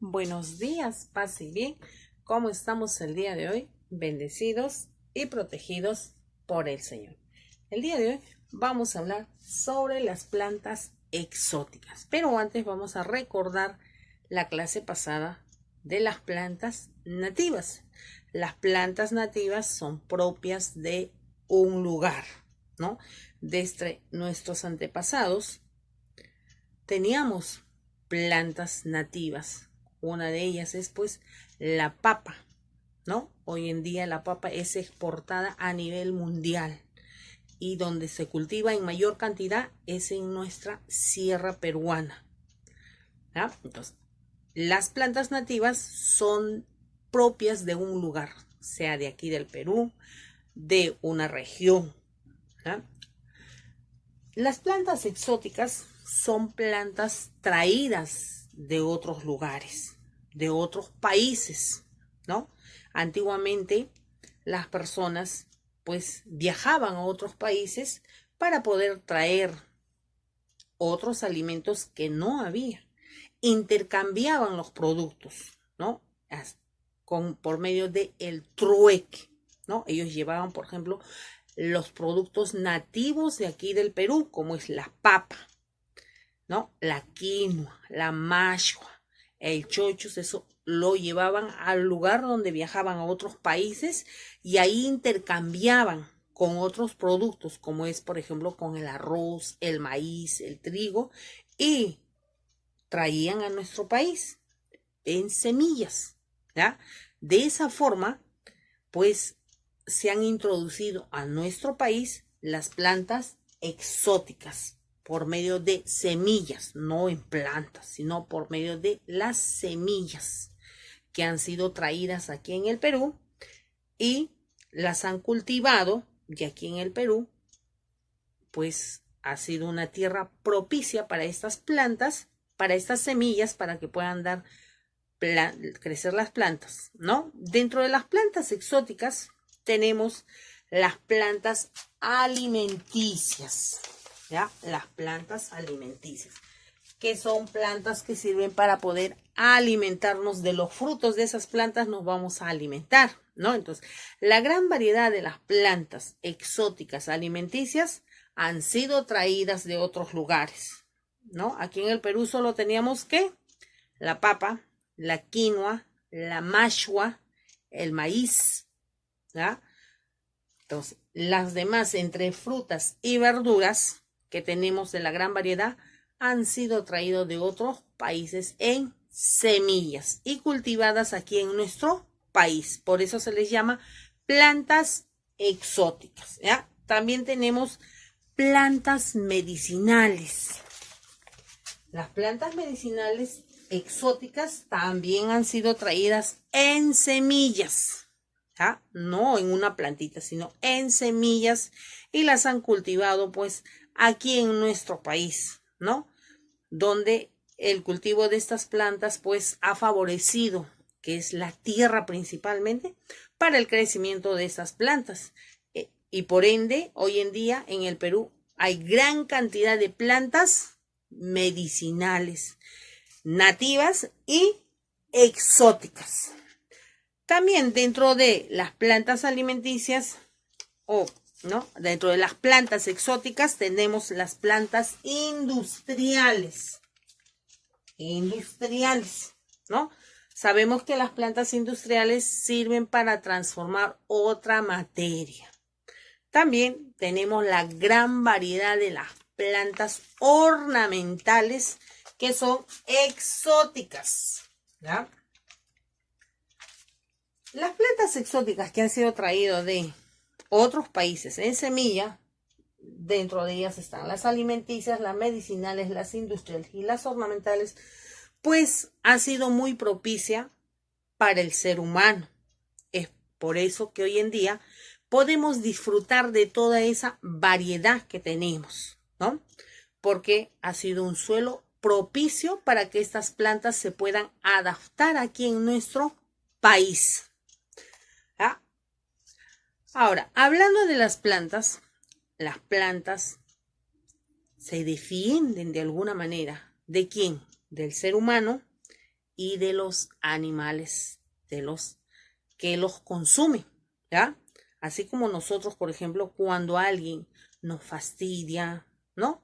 Buenos días, paz y bien. ¿Cómo estamos el día de hoy? Bendecidos y protegidos por el Señor. El día de hoy vamos a hablar sobre las plantas exóticas. Pero antes vamos a recordar la clase pasada de las plantas nativas. Las plantas nativas son propias de un lugar, ¿no? Desde nuestros antepasados teníamos plantas nativas. Una de ellas es pues la papa, ¿no? Hoy en día la papa es exportada a nivel mundial y donde se cultiva en mayor cantidad es en nuestra sierra peruana, ¿no? Entonces, las plantas nativas son propias de un lugar, sea de aquí del Perú, de una región, ¿no? Las plantas exóticas son plantas traídas de otros lugares, de otros países, ¿no? Antiguamente las personas pues viajaban a otros países para poder traer otros alimentos que no había. Intercambiaban los productos, ¿no? Por medio de el trueque, ¿no? Ellos llevaban, por ejemplo, los productos nativos de aquí del Perú, como es la papa, ¿no? La quinoa, la mashua, el chochos, eso lo llevaban al lugar donde viajaban a otros países y ahí intercambiaban con otros productos, como es, por ejemplo, con el arroz, el maíz, el trigo, y traían a nuestro país en semillas, ¿ya? De esa forma, pues se han introducido a nuestro país las plantas exóticas por medio de semillas, no en plantas, sino por medio de las semillas que han sido traídas aquí en el Perú y las han cultivado, y aquí en el Perú pues ha sido una tierra propicia para estas plantas, para estas semillas, para que puedan dar crecer las plantas, ¿no? Dentro de las plantas exóticas tenemos las plantas alimenticias, ¿ya? Las plantas alimenticias, que son plantas que sirven para poder alimentarnos. De los frutos de esas plantas nos vamos a alimentar, ¿no? Entonces, la gran variedad de las plantas exóticas alimenticias han sido traídas de otros lugares, ¿no? Aquí en el Perú solo teníamos ¿qué? La papa, la quinoa, la mashua, el maíz, ¿ya? Entonces, las demás entre frutas y verduras que tenemos de la gran variedad han sido traídos de otros países en semillas y cultivadas aquí en nuestro país. Por eso se les llama plantas exóticas, ¿ya? También tenemos plantas medicinales. Las plantas medicinales exóticas también han sido traídas en semillas, ¿ya? No en una plantita, sino en semillas, y las han cultivado pues aquí en nuestro país, ¿no? Donde el cultivo de estas plantas pues ha favorecido, que es la tierra principalmente, para el crecimiento de estas plantas. Y por ende, hoy en día en el Perú hay gran cantidad de plantas medicinales, nativas y exóticas. También dentro de las plantas alimenticias ¿no? Dentro de las plantas exóticas tenemos las plantas industriales. ¿No? Sabemos que las plantas industriales sirven para transformar otra materia. También tenemos la gran variedad de las plantas ornamentales que son exóticas, ¿ya? Las plantas exóticas que han sido traídas de otros países en semilla, dentro de ellas están las alimenticias, las medicinales, las industriales y las ornamentales, pues ha sido muy propicia para el ser humano. Es por eso que hoy en día podemos disfrutar de toda esa variedad que tenemos, ¿no? Porque ha sido un suelo propicio para que estas plantas se puedan adaptar aquí en nuestro país. ¿Ah? Ahora, hablando de las plantas se defienden de alguna manera. ¿De quién? Del ser humano y de los animales, de los que los consumen, ¿ya? Así como nosotros, por ejemplo, cuando alguien nos fastidia, ¿no?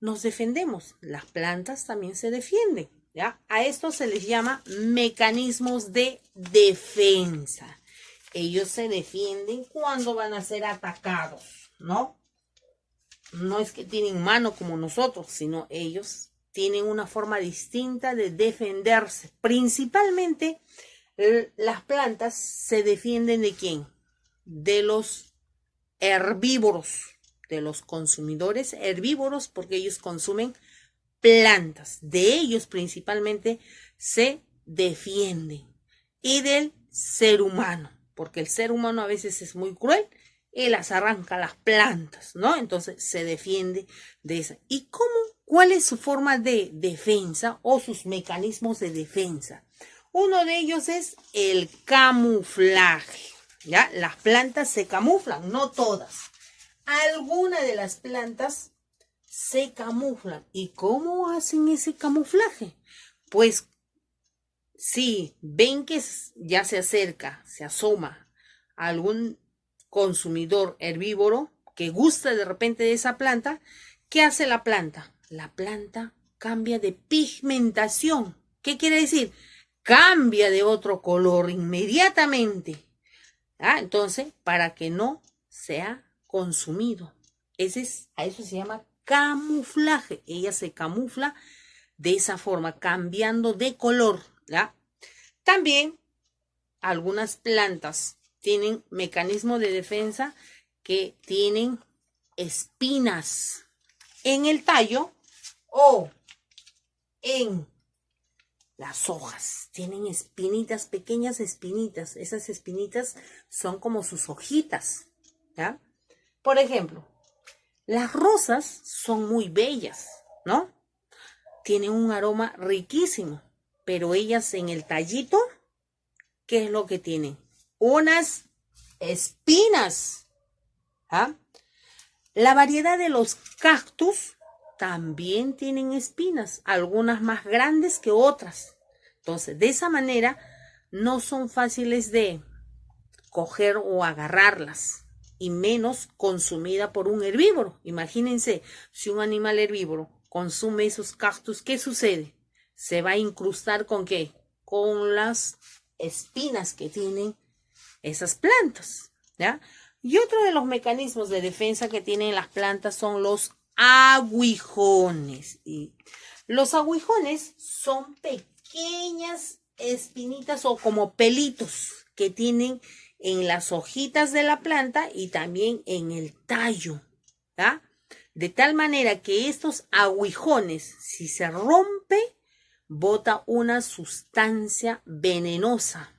Nos defendemos. Las plantas también se defienden, ¿ya? A esto se les llama mecanismos de defensa. Ellos se defienden cuando van a ser atacados, ¿no? No es que tienen mano como nosotros, sino ellos tienen una forma distinta de defenderse. Principalmente, las plantas se defienden ¿de quién? De los herbívoros, de los consumidores herbívoros, porque ellos consumen plantas. De ellos principalmente se defienden. Y del ser humano, porque el ser humano a veces es muy cruel y las arranca las plantas, ¿no? Entonces se defiende de esa. ¿Y cómo? ¿Cuál es su forma de defensa o sus mecanismos de defensa? Uno de ellos es el camuflaje, ¿ya? Las plantas se camuflan, no todas. Algunas de las plantas se camuflan. ¿Y cómo hacen ese camuflaje? Pues si ven que ya se acerca, se asoma algún consumidor herbívoro que gusta de repente de esa planta, ¿qué hace la planta? La planta cambia de pigmentación. ¿Qué quiere decir? Cambia de otro color inmediatamente. Entonces, para que no sea consumido. A eso se llama camuflaje. Ella se camufla de esa forma, cambiando de color, ¿ya? También algunas plantas tienen mecanismo de defensa que tienen espinas en el tallo o en las hojas. Tienen espinitas, pequeñas espinitas. Esas espinitas son como sus hojitas, ¿ya? Por ejemplo, las rosas son muy bellas, ¿no? Tienen un aroma riquísimo, pero ellas en el tallito, ¿qué es lo que tienen? Unas espinas. La variedad de los cactus también tienen espinas, algunas más grandes que otras. Entonces, de esa manera, no son fáciles de coger o agarrarlas, y menos consumida por un herbívoro. Imagínense, si un animal herbívoro consume esos cactus, ¿qué sucede? Se va a incrustar ¿con qué? Con las espinas que tienen esas plantas, ¿ya? Y otro de los mecanismos de defensa que tienen las plantas son los aguijones. Y los aguijones son pequeñas espinitas o como pelitos que tienen en las hojitas de la planta y también en el tallo, ¿ya? De tal manera que estos aguijones, si se rompe, bota una sustancia venenosa.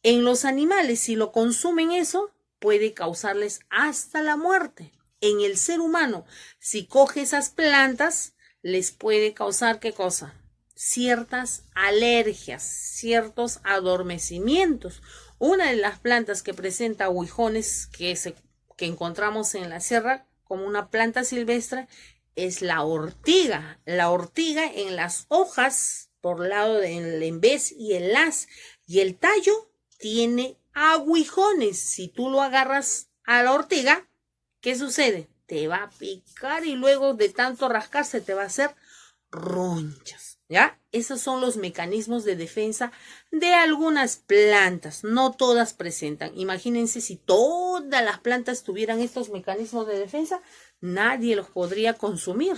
En los animales, si lo consumen eso, puede causarles hasta la muerte. En el ser humano, si coge esas plantas, les puede causar ¿qué cosa? Ciertas alergias, ciertos adormecimientos. Una de las plantas que presenta aguijones que encontramos en la sierra como una planta silvestre es la ortiga. La ortiga en las hojas, por lado del en vez y el haz, y el tallo tiene aguijones. Si tú lo agarras a la ortiga, ¿qué sucede? Te va a picar y luego de tanto rascarse te va a hacer ronchas, ¿ya? Esos son los mecanismos de defensa de algunas plantas. No todas presentan. Imagínense si todas las plantas tuvieran estos mecanismos de defensa, nadie los podría consumir,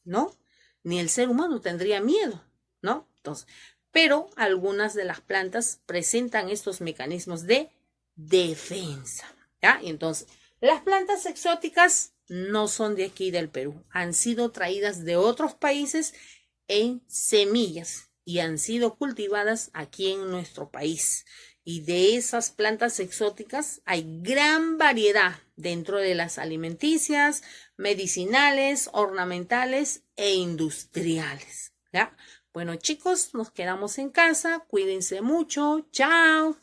¿no? Ni el ser humano tendría miedo, ¿no? Entonces, pero algunas de las plantas presentan estos mecanismos de defensa, ¿ya? Y entonces, las plantas exóticas no son de aquí del Perú, han sido traídas de otros países en semillas y han sido cultivadas aquí en nuestro país. Y de esas plantas exóticas hay gran variedad dentro de las alimenticias, medicinales, ornamentales e industriales, ¿ya? Bueno, chicos, nos quedamos en casa, cuídense mucho, chao.